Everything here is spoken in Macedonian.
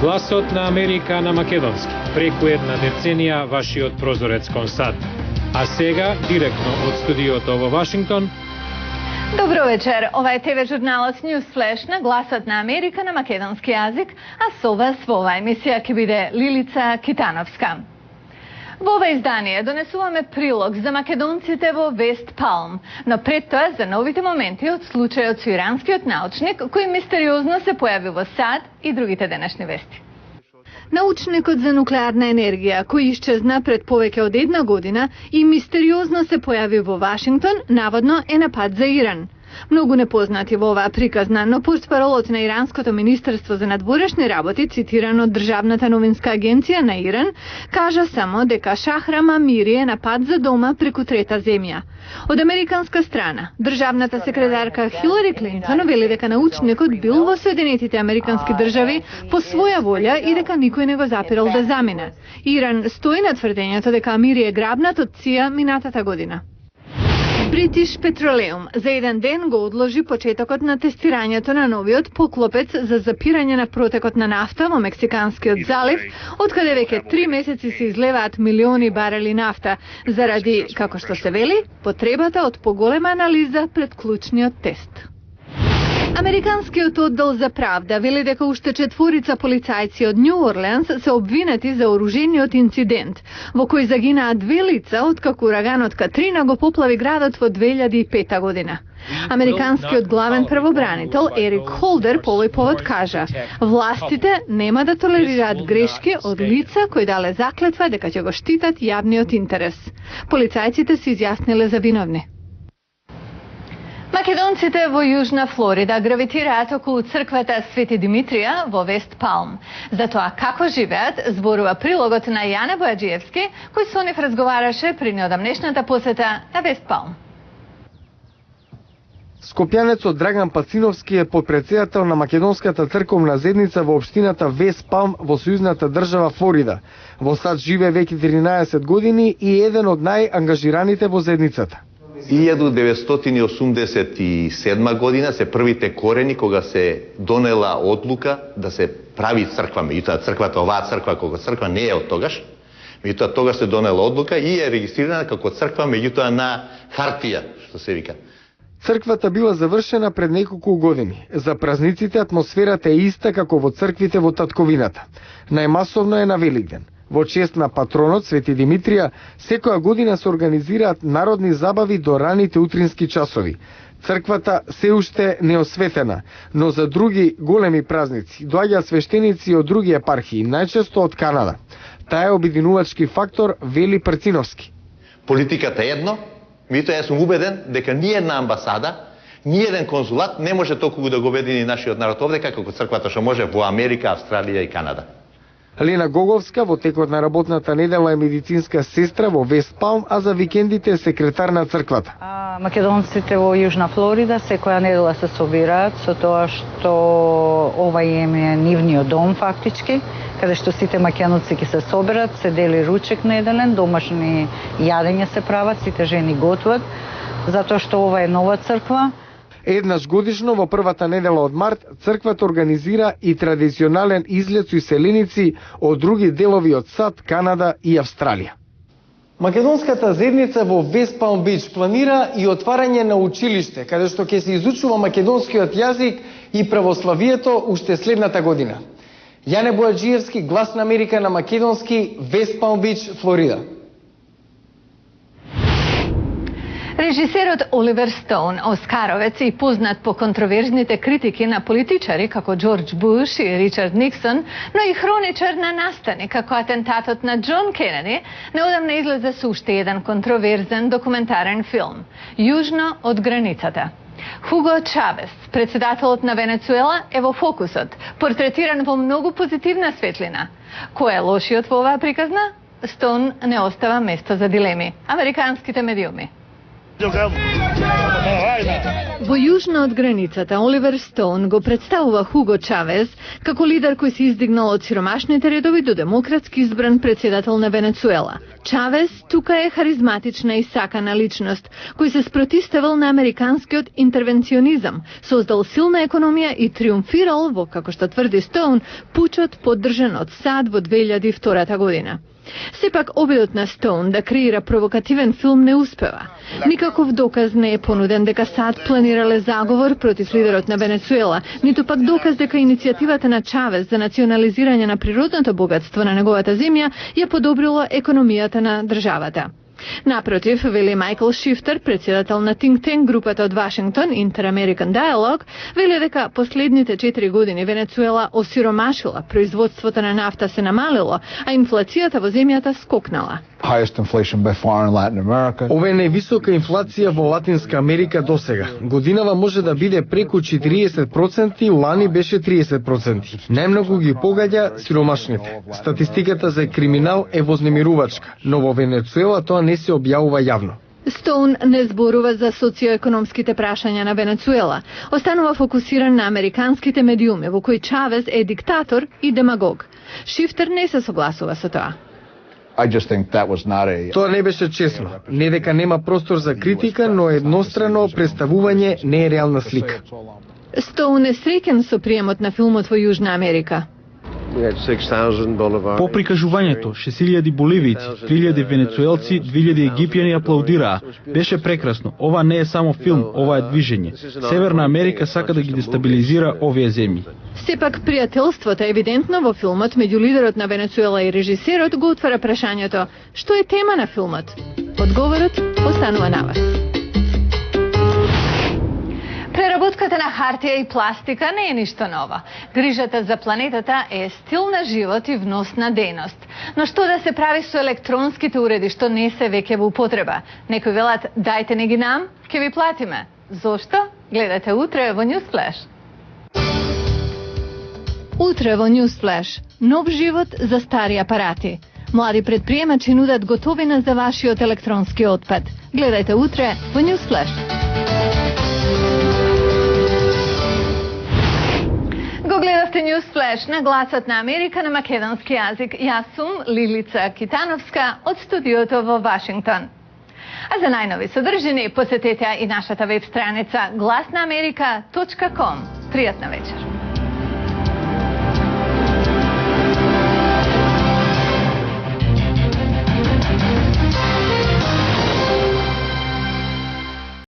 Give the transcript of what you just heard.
Гласот на Америка на македонски. Преку една деценија вашиот прозорец кон САД. А сега, директно од студиото во Вашингтон. Добро вечер. Ова е ТВ журналот News Flash на Гласот на Америка на македонски јазик, а со вас во оваа емисија ќе биде Лилица Китановска. Во ова издание донесуваме прилог за македонците во Вест Палм, но пред тоа за новите моменти од случајот со иранскиот научник кој мистериозно се појави во САД и другите денешни вести. Научникот за нуклеарна енергија, кој исчезна пред повеќе од една година и мистериозно се појави во Вашингтон, наводно е напад за Иран. Многу непознати во оваа приказна, но портпаролот на Иранското министерство за надворешни работи, цитиран од Државната новинска агенција на Иран, кажа само дека Шахрам Амири е напад за дома преку трета земја. Од американска страна, државната секретарка Хилари Клинтон вели дека научникот бил во Соединетите американски држави по своја волја и дека никој не го запирал да замине. Иран стои на тврдењето дека Амири е грабнат од ЦИА минатата година. British Petroleum за еден ден го одложи почетокот на тестирањето на новиот поклопец за запирање на протекот на нафта во Мексиканскиот залив, откаде веќе 3 месеци се излеваат милиони барели нафта, заради, како што се вели, потребата од поголема анализа пред клучниот тест. Американскиот оддел за правда вели дека уште 4 полицајци од Нью Орлеанс се обвинети за оружениот инцидент, во кој загинаа 2 лица откако ураганот Катрина го поплави градот во 2005 година. Американскиот главен правобранител Ерик Холдер по овој повод кажа: властите нема да толерираат грешки од лица кои дале заклетва дека ќе го штитат јавниот интерес. Полицајците се изјасниле за виновни. Македонците во Јужна Флорида гравитираат околу црквата Свети Димитрија во Вест Палм. За тоа како живеат, зборува прилогот на Јане Бојаджиевски, кој со нив разговараше при неодамнешната посета на Вест Палм. Скопјанецот Драган Пациновски е подпредседател на Македонската црковна заедница во општината Вест Палм во сојузната држава Флорида. Во САД живее веќе 13 години и е еден од најангажираните во заедницата. 1987 година се првите корени кога се донела одлука да се прави црква. Меѓутоа црквата, оваа црква како црква не е од тогаш. Меѓутоа тогаш се донела одлука и е регистрирана како црква, меѓутоа на хартија, што се вика. Црквата била завршена пред неколку години. За празниците атмосферата е иста како во црквите во татковината. Најмасовно е на Великден. Во чест на патронот Свети Димитрија, секоја година се организираат народни забави до раните утрински часови. Црквата се уште не осветена, но за други големи празници доаѓаат свештеници од други епархии, најчесто од Канада. Таа е обединувачки фактор, вели Прциновски. Политиката е едно, меѓутоа јас сум убеден дека ни една амбасада, ни еден конзулат не може толку да го обедини нашиот народ овде како црквата што може во Америка, Австралија и Канада. Лена Гоговска во текот на работната недела е медицинска сестра во Вест Палм, а за викендите е секретар на црквата. Македонците во Јужна Флорида секоја недела се собираат со тоа што ова им е нивниот дом фактички, каде што сите македонци ќе се соберат, се дели ручек неделен, домашни јадења се прават, сите жени готват, затоа што ова е нова црква. Еднаш годишно во првата недела од март црквата организира и традиционален излет со иселеници од други делови од САД, Канада и Австралија. Македонската заедница во Вест Палм Бич планира и отварање на училиште, каде што ќе се изучува македонскиот јазик и православието уште следната година. Јане Бојаджиевски, Глас на Америка на македонски, Вест Палм Бич, Флорида. Режисерот Оливер Стоун, оскаровец и познат по контроверзните критики на политичари како Џорџ Буш и Ричард Никсон, но и хроничар на настани како атентатот на Џон Кенеди, неодамна излезе со уште еден контроверзен документарен филм «Јужно од границата». Хуго Чавес, председателот на Венецуела, е во фокусот, портретиран во многу позитивна светлина. Кој е лошиот во оваа приказна? Стоун не остава место за дилеми. Американските медиуми. Во јужно од границата, Оливер Стоун го представува Хуго Чавез како лидер кој се издигнал од сиромашните редови до демократски избран председател на Венецуела. Чавез тука е харизматична и сакана личност, кој се спротиставил на американскиот интервенционизам, создал силна економија и триумфирал во, како што тврди Стоун, пучот поддржан од САД во 2002 година. Сепак обидот на Стоун да креира провокативен филм не успева. Никаков доказ не е понуден дека САД планирале заговор против лидерот на Венецуела, ниту пак доказ дека иницијативата на Чавез за национализирање на природното богатство на неговата земја ја подобрила економијата на државата. Напротив, вели Майкл Шифтер, председател на Think Tank групата од Вашингтон, Inter-American Dialogue, вели дека последните 4 години Венецуела осиромашила, производството на нафта се намалило, а инфлацијата во земјата скокнала. Ова е највисока инфлација во Латинска Америка досега. Годинава може да биде преку 40%, лани беше 30%. Најмногу ги погаѓа сиромашните. Статистиката за криминал е вознемирувачка, но во Венецуела тоа не се објавува јавно. Стоун не зборува за социоекономските прашања на Венецуела. Останува фокусиран на американските медиуми, во кои Чавез е диктатор и демагог. Шифтер не се согласува со тоа. Тоа не беше честно. Не дека нема простор за критика, но еднострано представување не е реална слика. Стоун е среќен со приемот на филмот во Јужна Америка. По прикажувањето, 6000 боливијци, 3000 венецуелци, 2000 египјани аплаудираа. Беше прекрасно. Ова не е само филм, ова е движење. Северна Америка сака да ги дестабилизира овие земји. Сепак пријателството евидентно во филмот меѓу лидерот на Венецуела и режисерот го отвара прашањето: што е тема на филмот? Одговорот останува на вас. Преработката на хартија и пластика не е ништо ново. Грижата за планетата е стил на живот и вносна дејност. Но што да се прави со електронските уреди што не се веќе во употреба? Некои велат, дајте не ги нам, ќе ви платиме. Зошто? Гледате утре во Newsflash. Утре во Newsflash. Нов живот за стари апарати. Млади предприемачи нудат готовина за вашиот електронски отпад. Гледајте утре во Newsflash. Го гледавте Newsflash на гласот на Америка на македонски јазик. Јас сум Лилица Китановска од студиото во Вашингтон. А за најнови содржини посетете и нашата веб страница glasnaamerika.com. Пријатна вечер.